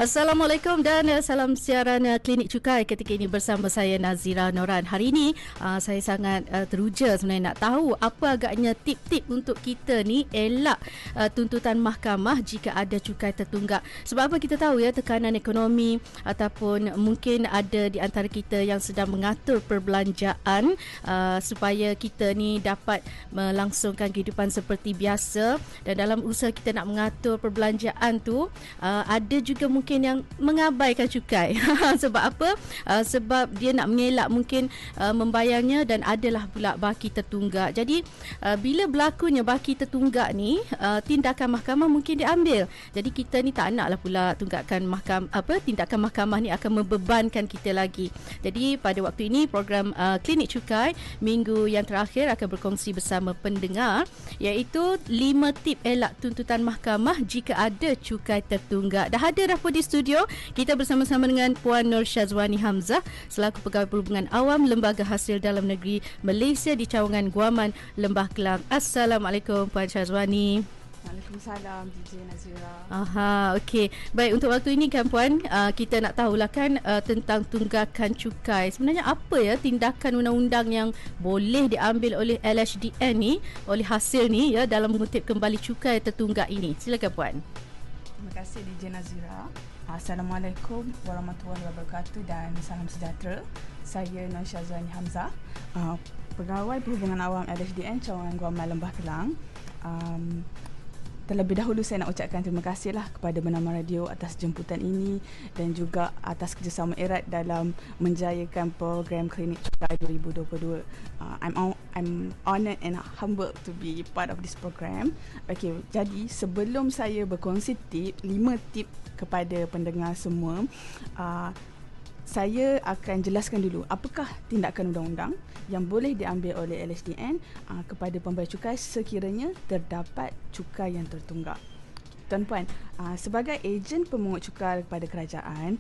Assalamualaikum dan salam siaran Klinik Cukai ketika ini bersama saya Nazira Noran. Hari ini saya sangat teruja sebenarnya nak tahu apa agaknya tip-tip untuk kita ni elak tuntutan mahkamah jika ada cukai tertunggak. Sebab apa kita tahu ya, tekanan ekonomi ataupun mungkin ada di antara kita yang sedang mengatur perbelanjaan supaya kita ni dapat melangsungkan kehidupan seperti biasa, dan dalam usaha kita nak mengatur perbelanjaan tu ada juga mungkin yang mengabaikan cukai. Sebab apa? Sebab dia nak mengelak mungkin membayarnya, dan adalah pula baki tertunggak. Jadi bila berlakunya baki tertunggak ni, tindakan mahkamah mungkin diambil. Jadi kita ni tak naklah pula tindakan mahkamah ni akan membebankan kita lagi. Jadi pada waktu ini program Klinik Cukai minggu yang terakhir akan berkongsi bersama pendengar, iaitu 5 tip elak tuntutan mahkamah jika ada cukai tertunggak. Dah ada di studio kita bersama-sama dengan Puan Nur Syazwani Hamzah selaku Pegawai Perhubungan Awam Lembaga Hasil Dalam Negeri Malaysia di Cawangan Guaman, Lembah Kelang. Assalamualaikum Puan Syazwani. Waalaikumsalam DJ Nazira. Okey. Baik, untuk waktu ini kan Puan, kita nak tahulah kan tentang tunggakan cukai. Sebenarnya apa ya tindakan undang-undang yang boleh diambil oleh LHDN ni, oleh hasil ni ya, dalam mengutip kembali cukai tertunggak ini? Silakan Puan. Terima kasih DJ Nazira. Assalamualaikum warahmatullahi wabarakatuh dan salam sejahtera. Saya Nur Syazwani Hamzah, Pegawai Perhubungan Awam LHDN Cawangan Guaman, Lembah Kelang. Terlebih dahulu saya nak ucapkan terima kasihlah kepada Bernama Radio atas jemputan ini dan juga atas kerjasama erat dalam menjayakan program Klinik Cukai 2022. I'm honoured and humbled to be part of this program. Okay, jadi sebelum saya berkongsi 5 tip kepada pendengar semua, saya akan jelaskan dulu apakah tindakan undang-undang yang boleh diambil oleh LHDN kepada pembayar cukai sekiranya terdapat cukai yang tertunggak. Tuan-puan, sebagai ejen pemungut cukai kepada kerajaan,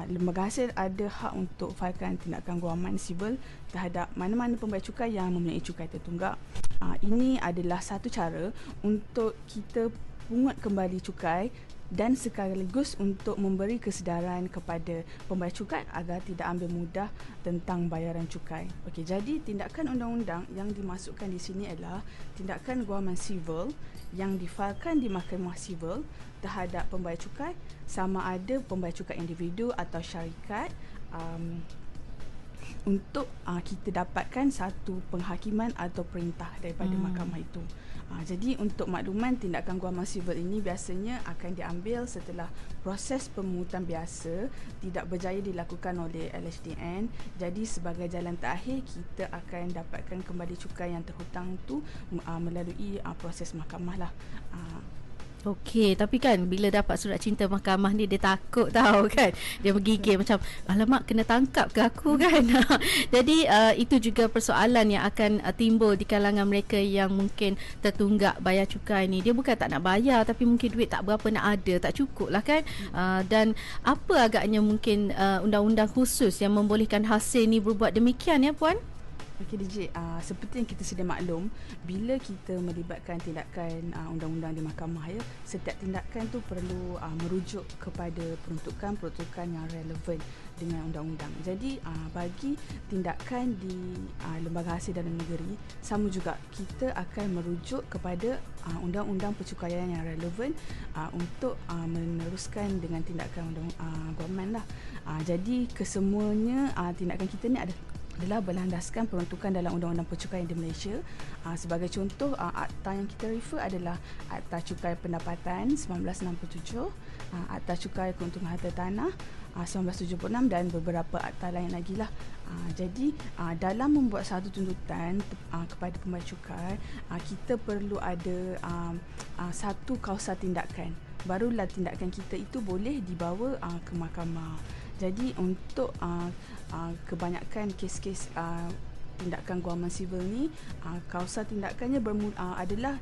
lembaga hasil ada hak untuk failkan tindakan guaman sivil terhadap mana-mana pembayar cukai yang mempunyai cukai tertunggak. Ini adalah satu cara untuk kita pungut kembali cukai dan sekaligus untuk memberi kesedaran kepada pembayar cukai agar tidak ambil mudah tentang bayaran cukai. Okey, jadi tindakan undang-undang yang dimasukkan di sini adalah tindakan guaman sivil yang difailkan di Mahkamah Sivil terhadap pembayar cukai, sama ada pembayar cukai individu atau syarikat, untuk kita dapatkan satu penghakiman atau perintah daripada mahkamah itu. Jadi untuk makluman, tindakan guaman sivil ini biasanya akan diambil setelah proses pemungutan biasa tidak berjaya dilakukan oleh LHDN. Jadi sebagai jalan terakhir, kita akan dapatkan kembali cukai yang terhutang tu melalui proses mahkamah lah. Okey, tapi kan bila dapat surat cinta mahkamah ni, dia takut tahu kan. Dia bergigil macam, alamak, kena tangkap ke aku kan. Jadi itu juga persoalan yang akan timbul di kalangan mereka yang mungkin tertunggak bayar cukai ni. Dia bukan tak nak bayar, tapi mungkin duit tak berapa nak ada, tak cukup lah kan. Dan apa agaknya mungkin undang-undang khusus yang membolehkan hasil ni berbuat demikian ya Puan? Okey DJ, seperti yang kita sedia maklum, bila kita melibatkan tindakan undang-undang di mahkamah ya, setiap tindakan tu perlu merujuk kepada peruntukan yang relevan dengan undang-undang. Jadi bagi tindakan di Lembaga Hasil Dalam Negeri, sama juga kita akan merujuk kepada undang-undang percukaian yang relevan untuk meneruskan dengan tindakan guaman lah. Jadi kesemuanya tindakan kita ni adalah berlandaskan peruntukan dalam Undang-Undang Percukaian di Malaysia. Sebagai contoh, akta yang kita refer adalah Akta Cukai Pendapatan 1967, Akta Cukai Keuntungan Harta Tanah 1976 dan beberapa akta lain lagi lah. Jadi dalam membuat satu tuntutan kepada pembayar cukai, kita perlu ada satu kausa tindakan. Barulah tindakan kita itu boleh dibawa ke mahkamah. Jadi untuk kebanyakan kes-kes tindakan guaman sivil ni, kausa tindakannya adalah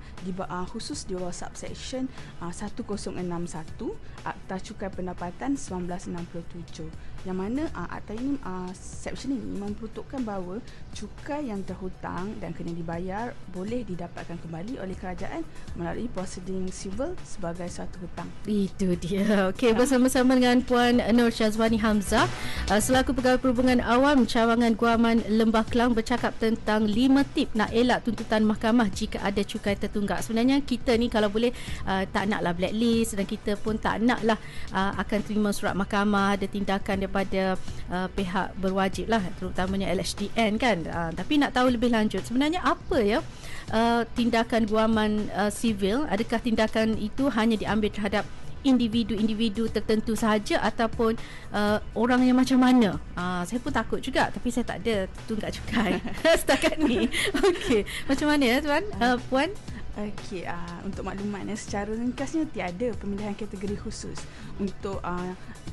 khusus di bawah subsection 1061 Akta Cukai Pendapatan 1967. yang mana Akta ini section ini memperuntukkan bahawa cukai yang terhutang dan kena dibayar boleh didapatkan kembali oleh kerajaan melalui prosiding civil sebagai suatu hutang. Itu dia. Okey, bersama-sama dengan Puan Nur Syazwani Hamzah selaku Pegawai Perhubungan Awam Cawangan Guaman Lembah Kelang bercakap tentang 5 tip nak elak tuntutan mahkamah jika ada cukai tertunggak. Sebenarnya kita ni kalau boleh tak naklah blacklist dan kita pun tak naklah akan terima surat mahkamah, ada tindakan daripada pihak berwajib lah, terutamanya LHDN kan. Tapi nak tahu lebih lanjut sebenarnya apa ya tindakan guaman sivil, adakah tindakan itu hanya diambil terhadap individu-individu tertentu sahaja ataupun orang yang macam mana? Saya pun takut juga tapi saya tak ada tunggak cukai setakat ni. Okey, macam mana ya tuan? Puan? Okey, untuk maklumat secara ringkasnya tiada pemilihan kategori khusus untuk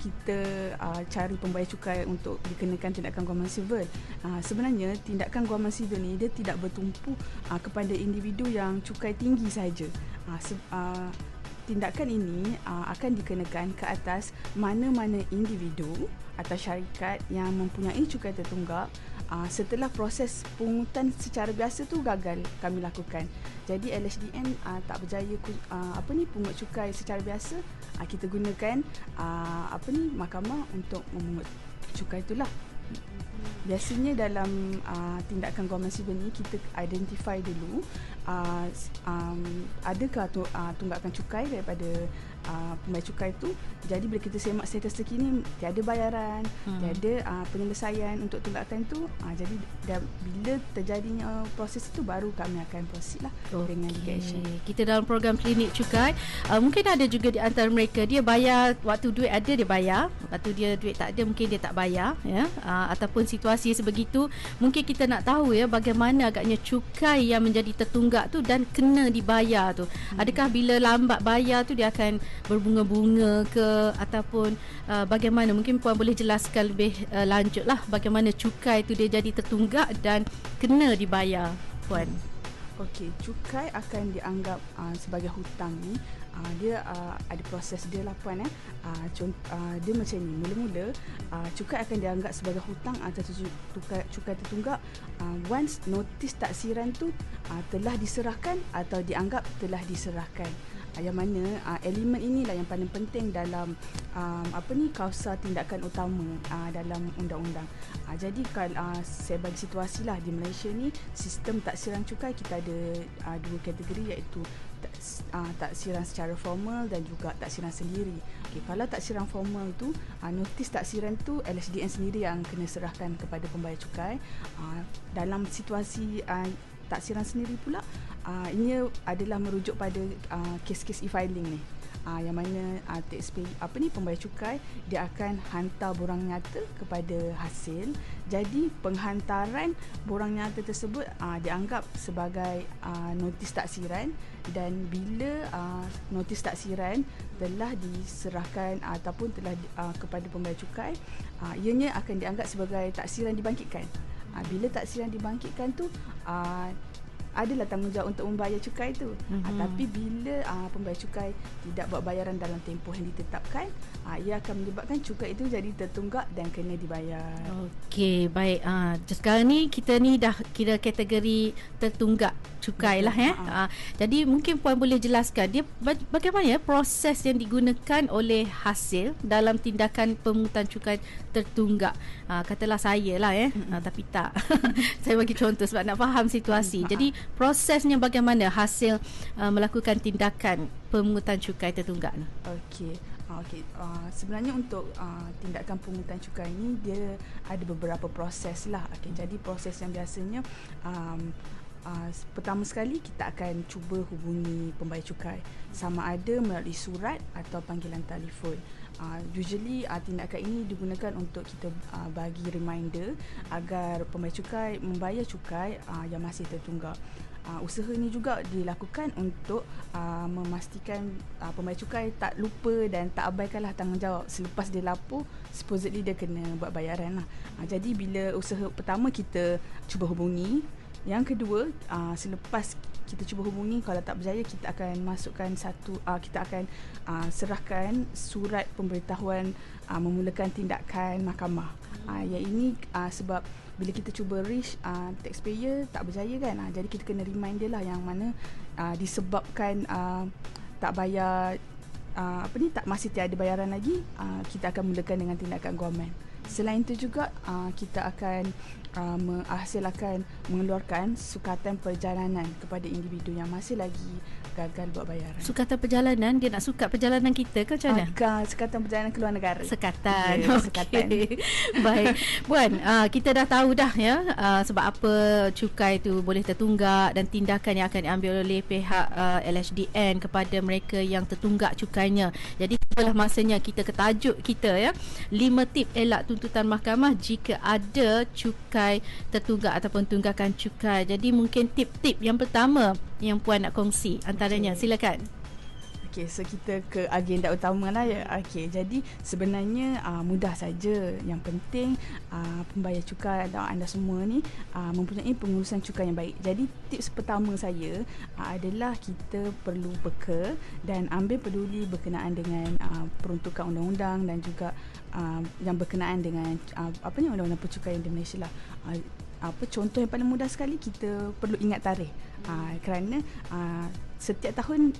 kita cari pembayar cukai untuk dikenakan tindakan guaman sivil. Sebenarnya tindakan guaman sivil ni dia tidak bertumpu kepada individu yang cukai tinggi sahaja. Tindakan ini akan dikenakan ke atas mana-mana individu atau syarikat yang mempunyai cukai tertunggak setelah proses pungutan secara biasa tu gagal kami lakukan. Jadi LHDN tak berjaya pungut cukai secara biasa, kita gunakan mahkamah untuk memungut cukai itulah. Biasanya dalam tindakan guaman sivil ni kita identify dulu adakah tunggakan cukai daripada pembayar cukai tu. Jadi bila kita semak status terkini tiada bayaran, tiada penyelesaian untuk tunggakan tu, jadi bila terjadinya proses itu baru kami akan proceed lah dengan legal action. Kita dalam program klinik cukai, mungkin ada juga di antara mereka dia bayar waktu duit ada dia bayar, waktu dia duit tak ada mungkin dia tak bayar ya, ataupun situasi sebegitu. Mungkin kita nak tahu ya bagaimana agaknya cukai yang menjadi tertunggak tu dan kena dibayar tu. Adakah bila lambat bayar tu dia akan berbunga-bunga ke ataupun bagaimana? Mungkin Puan boleh jelaskan lebih lanjut lah bagaimana cukai tu dia jadi tertunggak dan kena dibayar, Puan. Okey, cukai akan dianggap sebagai hutang ni. Dia ada proses dia lah Puan. Dia macam ni. Mula-mula cukai akan dianggap sebagai hutang atau cukai tertunggak once notis taksiran tu telah diserahkan atau dianggap telah diserahkan. Yang mana elemen inilah yang paling penting dalam kausa tindakan utama dalam undang-undang. Jadi kalau saya bagi situasi lah di Malaysia ni, sistem taksiran cukai kita ada dua kategori, iaitu taksiran secara formal dan juga taksiran sendiri. Okay, kalau taksiran formal tu notis taksiran tu LHDN sendiri yang kena serahkan kepada pembayar cukai. Dalam situasi taksiran sendiri pula, ini adalah merujuk pada kes-kes e-filing ni. Yang mana pembayar cukai dia akan hantar borang nyata kepada hasil. Jadi penghantaran borang nyata tersebut dianggap sebagai notis taksiran, dan bila notis taksiran telah diserahkan ataupun telah kepada pembayar cukai, ianya akan dianggap sebagai taksiran dibangkitkan. Bila taksiran dibangkitkan tu adalah tanggungjawab untuk membayar cukai itu. Tapi bila pembayar cukai tidak buat bayaran dalam tempoh yang ditetapkan, ia akan menyebabkan cukai itu jadi tertunggak dan kena dibayar. Okey, baik. Sekarang ni kita ni dah kira kategori tertunggak cukai lah ya. Jadi mungkin Puan boleh jelaskan dia bagaimana ya proses yang digunakan oleh hasil dalam tindakan pemungutan cukai tertunggak. Katalah saya lah tapi tak. Saya bagi contoh sebab nak faham situasi. Jadi prosesnya bagaimana hasil melakukan tindakan pemungutan cukai tertunggak? Okey. Sebenarnya untuk tindakan pemungutan cukai ini dia ada beberapa proses lah. Jadi proses yang biasanya pertama sekali kita akan cuba hubungi pembayar cukai, sama ada melalui surat atau panggilan telefon. Usually tindakan ini digunakan untuk kita bagi reminder agar pembayar cukai membayar cukai yang masih tertunggak. Usaha ini juga dilakukan untuk memastikan pembayar cukai tak lupa dan tak abaikanlah tanggungjawab selepas dia lapor, supposedly dia kena buat bayaran lah. Jadi bila usaha pertama kita cuba hubungi, yang kedua selepas kita cuba hubungi. Kalau tak berjaya, kita akan masukkan kita akan serahkan surat pemberitahuan memulakan tindakan mahkamah. Yang ini sebab bila kita cuba reach taxpayer tak berjaya kan, jadi kita kena remind dia lah, yang mana disebabkan tak bayar masih tiada bayaran lagi, kita akan mulakan dengan tindakan guaman. Selain itu juga kita akan mengeluarkan sukatan perjalanan kepada individu yang masih lagi gagal buat bayaran. Sukatan perjalanan, dia nak sukat perjalanan kita ke macam mana? Sukatan perjalanan keluar negara. Sekatan. Yeah, okay. sekatan. Baik. Puan, kita dah tahu dah ya sebab apa cukai itu boleh tertunggak dan tindakan yang akan diambil oleh pihak LHDN kepada mereka yang tertunggak cukainya. Jadi itulah masanya kita ke tajuk kita ya. 5 tip elak tuntutan mahkamah jika ada cukai tertunggak ataupun tunggakan cukai. Jadi mungkin tip-tip yang pertama yang Puan nak kongsi antaranya. Silakan. Okey, so kita ke agenda utama lah ya. Okey, jadi sebenarnya mudah saja. Yang penting pembayar cukai atau anda semua ni mempunyai pengurusan cukai yang baik. Jadi tips pertama saya adalah kita perlu peka dan ambil peduli berkenaan dengan peruntukan undang-undang dan juga yang berkenaan dengan undang-undang percukaian di Malaysia lah. Contoh yang paling mudah sekali, kita perlu ingat tarikh. Kerana setiap tahun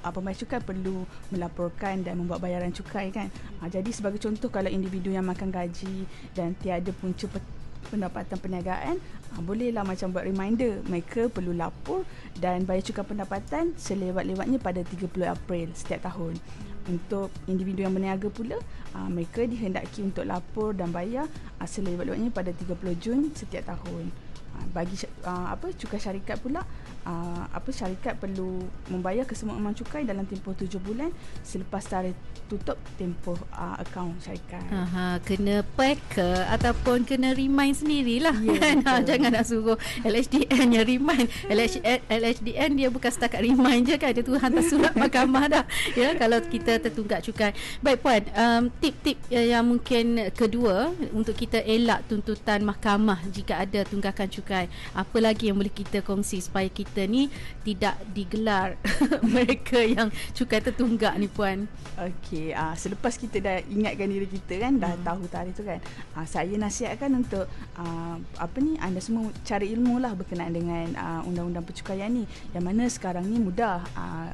pembayar cukai perlu melaporkan dan membuat bayaran cukai kan. Jadi sebagai contoh, kalau individu yang makan gaji dan tiada punca pendapatan perniagaan, bolehlah macam buat reminder, mereka perlu lapor dan bayar cukai pendapatan selewat-lewatnya pada 30 April setiap tahun. Untuk individu yang berniaga pula, mereka dihendaki untuk lapor dan bayar selewat-lewatnya pada 30 Jun setiap tahun. Bagi cukai syarikat pula, syarikat perlu membayar kesemua amount cukai dalam tempoh 7 bulan selepas tarikh tutup tempoh akaun syarikat. Kena pack ataupun kena remind sendirilah. Jangan nak suruh LHDN yang remind. LHDN dia bukan setakat remind je kan, dia tu hantar surat mahkamah dah ya kalau kita tertunggak cukai. Baik Puan, tip-tip yang mungkin kedua untuk kita elak tuntutan mahkamah jika ada tunggakan cukai. Apa lagi yang boleh kita kongsi supaya kita ni tidak digelar mereka yang cukai tertunggak ni Puan? Okey, selepas kita dah ingatkan diri kita kan, dah tahu tarikh tu kan, saya nasihatkan untuk anda semua cari ilmu lah berkenaan dengan undang-undang percukaian ni, yang mana sekarang ni mudah,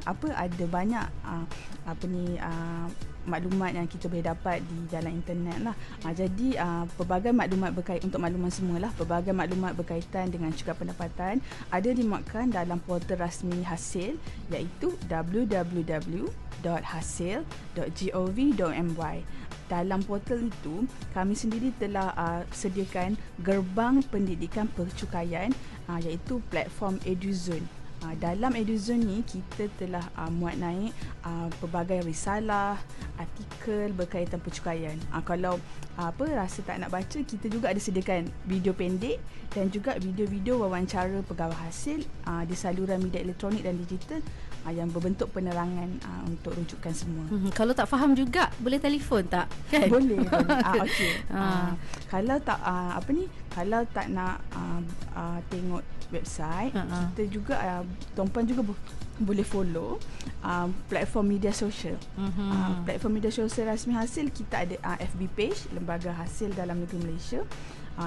ada banyak maklumat yang kita boleh dapat di dalam internet lah. Jadi pelbagai maklumat untuk makluman semualah, pelbagai maklumat berkaitan dengan cukai pendapatan ada dimuatkan dalam portal rasmi Hasil, iaitu www.hasil.gov.my. Dalam portal itu, kami sendiri telah sediakan gerbang pendidikan percukaian, iaitu platform EduZone. Dalam EduZone ni kita telah muat naik pelbagai risalah, artikel berkaitan percukaian. Kalau rasa tak nak baca, kita juga ada sediakan video pendek dan juga video-video wawancara pegawai hasil di saluran media elektronik dan digital yang berbentuk penerangan untuk rujukan semua. Kalau tak faham juga boleh telefon tak? Kan? Boleh. Okey. Kalau tak kalau tak nak tengok website, kita juga tuan-puan juga boleh follow platform media sosial. Platform media sosial rasmi Hasil, kita ada FB page Lembaga Hasil Dalam Negeri Malaysia,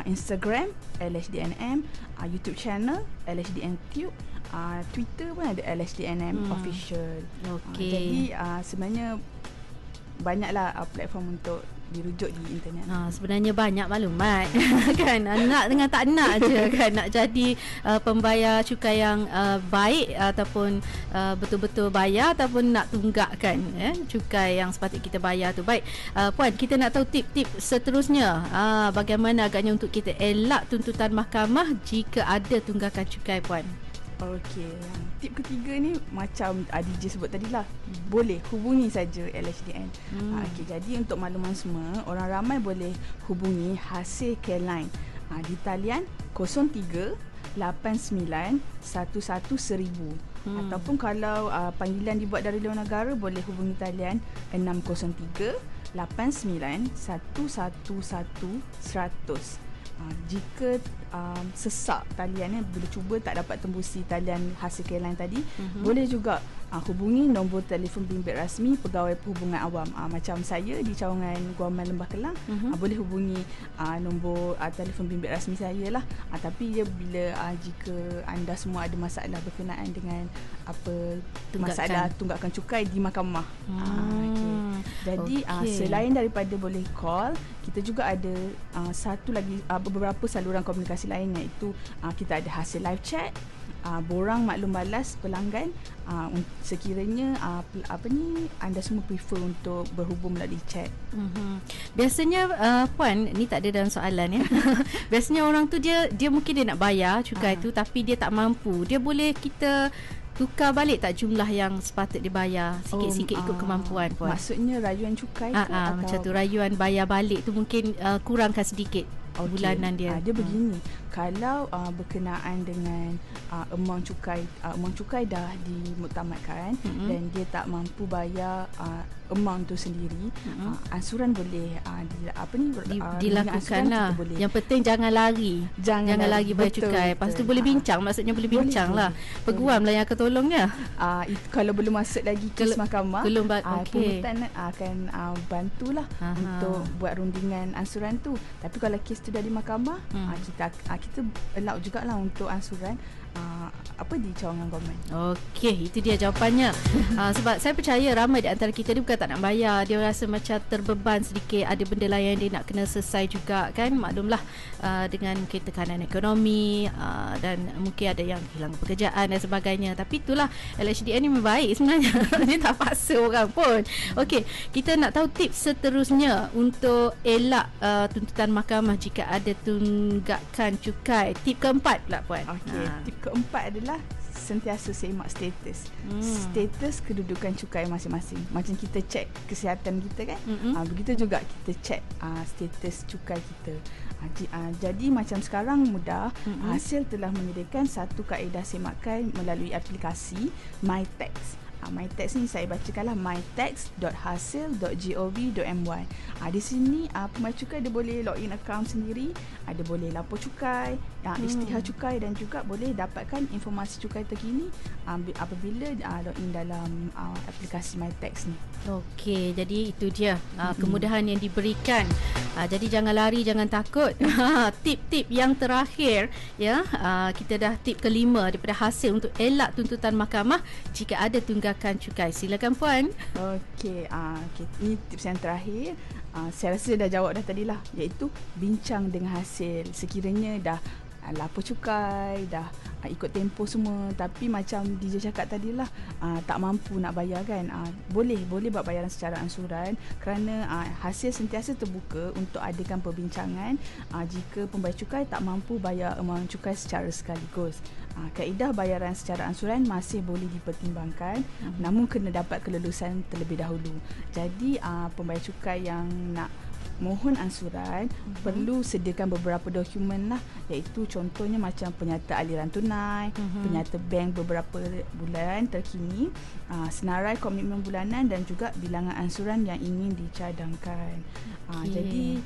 Instagram LHDNM, YouTube channel LHDN Tube, Twitter pun ada LHDNM Official. Jadi sebenarnya banyaklah platform untuk dirujuk di internet. Sebenarnya banyak maklumat kan, nak dengan tak nak je kan, nak jadi pembayar cukai yang baik ataupun betul-betul bayar ataupun nak tunggakkan cukai yang sepatutnya kita bayar tu. Baik Puan, kita nak tahu tip-tip seterusnya, bagaimana agaknya untuk kita elak tuntutan mahkamah jika ada tunggakan cukai Puan? Okey, tip ketiga ni macam DJ sebut tadi lah, boleh hubungi saja LHDN. Okey, jadi untuk makluman semua, orang ramai boleh hubungi Hasil Care Line di talian 03 89 11 1000. Ataupun kalau panggilan dibuat dari luar negara, boleh hubungi talian 603 89 111 100. Jika sesak taliannya, bila cuba tak dapat tembusi talian hasil KLINE tadi, boleh juga hubungi nombor telefon bimbit rasmi Pegawai Perhubungan Awam. Macam saya di Cawangan Guaman Lembah Kelang, boleh hubungi nombor telefon bimbit rasmi saya lah. Tapi dia bila jika anda semua ada masalah berkenaan dengan masalah tunggakan cukai di mahkamah. Jadi selain daripada boleh call, kita juga ada satu lagi beberapa saluran komunikasi lain, iaitu kita ada hasil live chat, borang maklum balas pelanggan, sekiranya anda semua prefer untuk berhubung melalui chat. Biasanya Puan, ni tak ada dalam soalan ya. Biasanya orang tu dia mungkin dia nak bayar cukai tu, tapi dia tak mampu. Dia boleh kita tukar balik tak jumlah yang sepatut dibayar sikit-sikit ikut kemampuan Puan? Maksudnya rayuan cukai ke? Macam tu, rayuan bayar balik tu mungkin kurangkan sedikit bulanan dia. Dia begini, kalau berkenaan dengan amount cukai dah dimuktamadkan dan dia tak mampu bayar amount tu sendiri, ansuran boleh dilakukan lah. Yang penting jangan lari. Jangan lari bayar cukai. Lepas tu boleh bincang, maksudnya boleh bincang lah. Peguam lah yang akan tolongnya. Kalau belum masuk lagi kes mahkamah, pengurutan akan bantulah untuk buat rundingan ansuran tu. Tapi kalau kes tu dah di mahkamah, kita allow jugalah untuk ansuran di Cawangan Government. Okey, itu dia jawapannya. Sebab saya percaya ramai di antara kita ni bukan tak nak bayar, dia rasa macam terbeban sedikit, ada benda lain dia nak kena selesai juga kan. Maklumlah dengan tekanan ekonomi, dan mungkin ada yang hilang pekerjaan dan sebagainya. Tapi itulah, LHDN ni baik sebenarnya. Dia tak paksa orang pun. Okey, kita nak tahu tips seterusnya untuk elak tuntutan mahkamah jika ada tunggakan cukai. Tip keempat pula Puan. Okey, tip keempat adalah sentiasa semak status. Status kedudukan cukai masing-masing. Macam kita cek kesihatan kita kan, begitu juga kita cek status cukai kita. Jadi macam sekarang mudah, hasil telah menyediakan satu kaedah semakan melalui aplikasi MyTax. MyTax ni saya bacakanlah, mytax.hasil.gov.my. Di sini pembayar cukai dia boleh login account sendiri, ada boleh lapor cukai, isytihar cukai, dan juga boleh dapatkan informasi cukai terkini apabila login dalam aplikasi MyTax ni. Okey, jadi itu dia kemudahan yang diberikan. Jadi jangan lari, jangan takut. Tip-tip yang terakhir ya, kita dah tip kelima daripada hasil untuk elak tuntutan mahkamah jika ada tunggakan cukai. Silakan Puan. Okey, ini tips yang terakhir. Saya rasa dah jawab dah tadilah, iaitu bincang dengan hasil. Sekiranya dah lapor cukai, dah ikut tempoh semua, tapi macam DJ cakap tadilah, tak mampu nak bayar kan, boleh buat bayaran secara ansuran, kerana hasil sentiasa terbuka untuk adakan perbincangan jika pembayar cukai tak mampu bayar amount cukai secara sekaligus. Kaedah bayaran secara ansuran masih boleh dipertimbangkan, namun kena dapat kelulusan terlebih dahulu. Jadi pembayar cukai yang nak mohon ansuran perlu sediakan beberapa dokumen lah, iaitu contohnya macam penyata aliran tunai, penyata bank beberapa bulan terkini, senarai komitmen bulanan, dan juga bilangan ansuran yang ingin dicadangkan. Jadi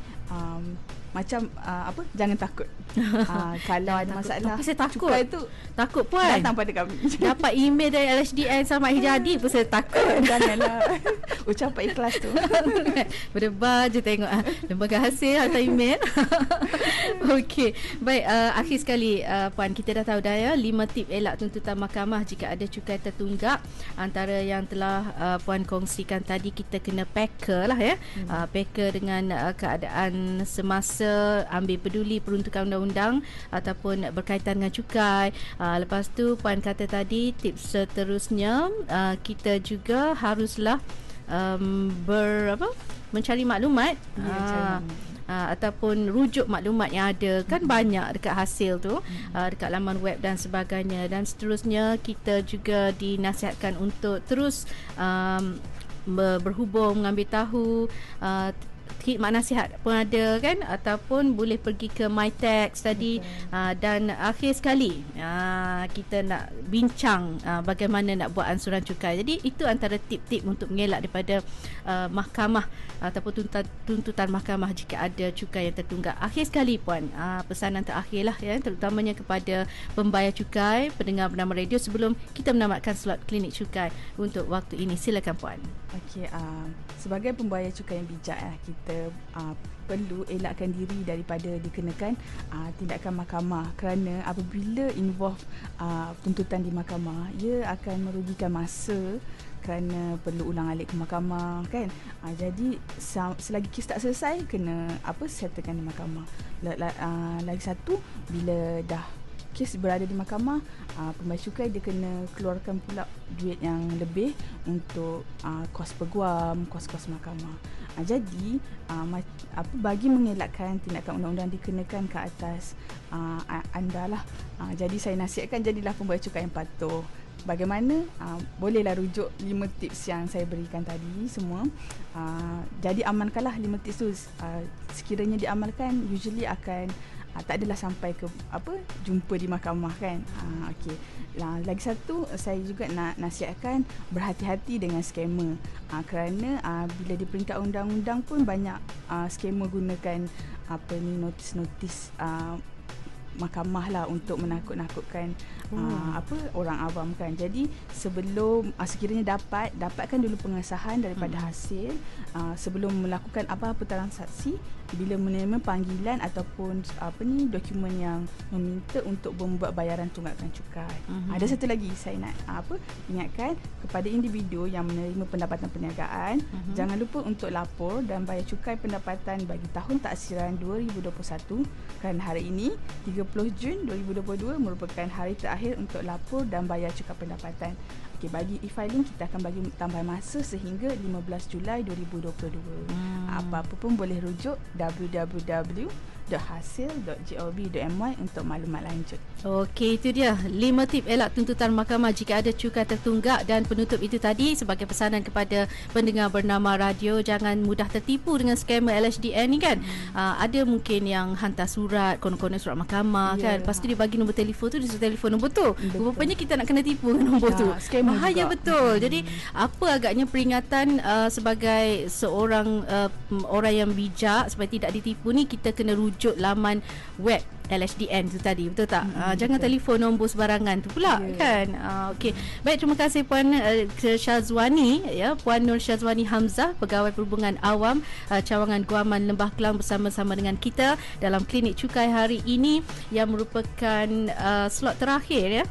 macam jangan takut. Kalau ada masalah, tapi saya takut. Takut Puan. Datang pada kami. Dapat email dari LHDN sama Hijadi pun saya takut. Janganlah. Ucapan ikhlas tu. Berdebar je tengok lembaga hasil hantar email. Okey. Baik, akhir sekali Puan, kita dah tahu dah ya 5 tip elak tuntutan mahkamah jika ada cukai tertunggak. Antara yang telah Puan kongsikan tadi, kita kena peka lah ya. Peka dengan keadaan semasa, ambil peduli peruntukan undang-undang ataupun berkaitan dengan cukai. Lepas tu Puan kata tadi tips seterusnya, kita juga haruslah mencari maklumat, ataupun rujuk maklumat yang ada, kan banyak dekat hasil tu, dekat laman web dan sebagainya. Dan seterusnya kita juga dinasihatkan untuk terus berhubung, mengambil tahu khidmat nasihat pun ada kan, ataupun boleh pergi ke MyTax tadi. Dan akhir sekali kita nak bincang bagaimana nak buat ansuran cukai. Jadi itu antara tip-tip untuk mengelak daripada mahkamah ataupun tuntutan mahkamah jika ada cukai yang tertunggak. Akhir sekali puan, pesanan terakhir lah ya, terutamanya kepada pembayar cukai, pendengar bernama radio, sebelum kita menamatkan slot klinik cukai untuk waktu ini. Silakan puan. Okey, sebagai pembayar cukai yang bijak, kita perlu elakkan diri daripada dikenakan tindakan mahkamah, kerana apabila involve tuntutan di mahkamah, ia akan merugikan masa kerana perlu ulang alik ke mahkamah kan. Jadi selagi kes tak selesai, kena settlekan di mahkamah. Lagi satu, bila dah kes berada di mahkamah, pembayar cukai dia kena keluarkan pula duit yang lebih untuk kos peguam, kos-kos mahkamah. Jadi bagi mengelakkan tindakan undang-undang dikenakan ke atas anda lah, jadi saya nasihatkan jadilah pembayar cukai yang patuh. Bagaimana? Bolehlah rujuk 5 tips yang saya berikan tadi semua. Jadi amalkanlah 5 tips tu. Sekiranya diamalkan, usually akan tak adalah sampai ke jumpa di mahkamah kan. Okey. Lagi satu, saya juga nak nasihatkan berhati-hati dengan scammer. Kerana bila di peringkat undang-undang pun banyak scammer gunakan notis-notis mahkamah lah untuk menakut-nakutkan orang awam kan. Jadi sebelum sekiranya dapatkan dulu pengesahan daripada hasil sebelum melakukan apa-apa transaksi. Bila menerima panggilan ataupun dokumen yang meminta untuk membuat bayaran tunggakan cukai. Ada satu lagi saya nak ingatkan kepada individu yang menerima pendapatan perniagaan, jangan lupa untuk lapor dan bayar cukai pendapatan bagi tahun taksiran 2021, kerana hari ini 30 Jun 2022 merupakan hari terakhir untuk lapor dan bayar cukai pendapatan. Okey, bagi e-filing kita akan bagi tambahan masa sehingga 15 Julai 2022. Apa-apa pun boleh rujuk www.hasil.gov.my untuk maklumat lanjut. Okey, itu dia 5 tip elak tuntutan mahkamah jika ada cukai tertunggak. Dan penutup itu tadi sebagai pesanan kepada pendengar bernama radio, jangan mudah tertipu dengan skamer LHDN ni kan. Ada mungkin yang hantar surat, konon-konon surat mahkamah kan. Lepas tu dia bagi nombor telefon tu, dia suruh telefon nombor tu. Rupanya kita nak kena tipu dengan nombor tu. Bahaya juga. Betul. Jadi apa agaknya peringatan sebagai seorang orang yang bijak supaya tidak ditipu ni, kita kena rujuk laman web LHDN tu tadi, betul tak? Jangan telefon nombor sebarangan tu pula kan. Okey. Baik, terima kasih Puan Syazwani ya, Puan Nur Syazwani Hamzah, Pegawai Perhubungan Awam Cawangan Guaman Lembah Kelang, bersama-sama dengan kita dalam klinik cukai hari ini yang merupakan slot terakhir ya.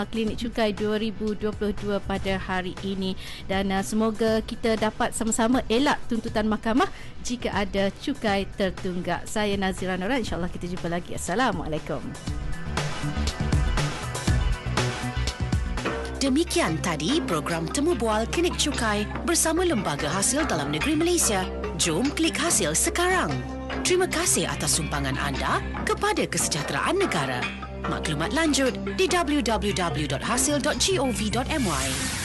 Klinik cukai 2022 pada hari ini, dan semoga kita dapat sama-sama elak tuntutan mahkamah jika ada cukai tertunggak. Saya Nazira Noran, insya-Allah kita jumpa lagi. Assalamualaikum. Demikian tadi program Temu Bual Klinik Cukai bersama Lembaga Hasil Dalam Negeri Malaysia. Jom klik hasil sekarang. Terima kasih atas sumbangan anda kepada kesejahteraan negara. Maklumat lanjut di www.hasil.gov.my.